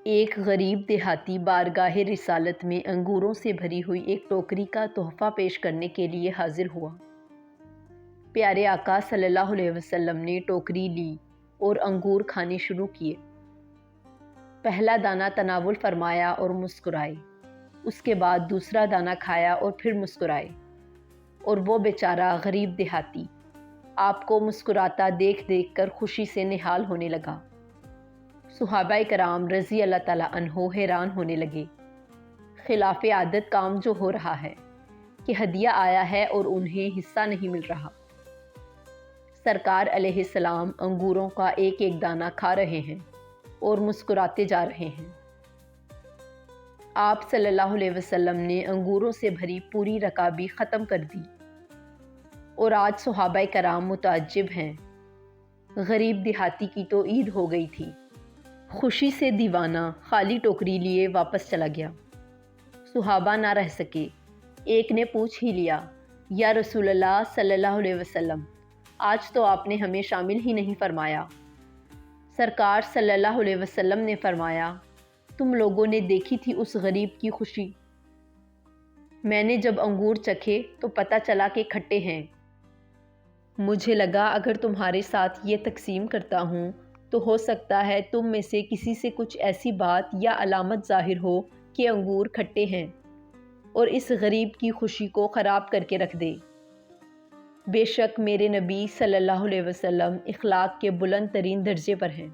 ایک غریب دیہاتی بارگاہ رسالت میں انگوروں سے بھری ہوئی ایک ٹوکری کا تحفہ پیش کرنے کے لیے حاضر ہوا۔ پیارے آقا صلی اللہ علیہ وسلم نے ٹوکری لی اور انگور کھانے شروع کیے۔ پہلا دانہ تناول فرمایا اور مسکرائے، اس کے بعد دوسرا دانہ کھایا اور پھر مسکرائے، اور وہ بیچارہ غریب دیہاتی آپ کو مسکراتا دیکھ دیکھ کر خوشی سے نہال ہونے لگا۔ صحابہ کرام رضی اللہ تعالیٰ عنہ حیران ہونے لگے۔ خلاف عادت کام جو ہو رہا ہے کہ ہدیہ آیا ہے اور انہیں حصہ نہیں مل رہا۔ سرکار علیہ السلام انگوروں کا ایک ایک دانہ کھا رہے ہیں اور مسکراتے جا رہے ہیں۔ آپ صلی اللہ علیہ وسلم نے انگوروں سے بھری پوری رکابی ختم کر دی، اور آج صحابہ کرام متعجب ہیں۔ غریب دیہاتی کی تو عید ہو گئی تھی۔ خوشی سے دیوانہ خالی ٹوکری لیے واپس چلا گیا۔ صحابہ نہ رہ سکے، ایک نے پوچھ ہی لیا، یا رسول اللہ صلی اللہ علیہ وسلم، آج تو آپ نے ہمیں شامل ہی نہیں فرمایا۔ سرکار صلی اللہ علیہ وسلم نے فرمایا، تم لوگوں نے دیکھی تھی اس غریب کی خوشی؟ میں نے جب انگور چکھے تو پتہ چلا کہ کھٹے ہیں۔ مجھے لگا اگر تمہارے ساتھ یہ تقسیم کرتا ہوں تو ہو سکتا ہے تم میں سے کسی سے کچھ ایسی بات یا علامت ظاہر ہو کہ انگور کھٹے ہیں، اور اس غریب کی خوشی کو خراب کر کے رکھ دے۔ بے شک میرے نبی صلی اللہ علیہ وسلم اخلاق کے بلند ترین درجے پر ہیں۔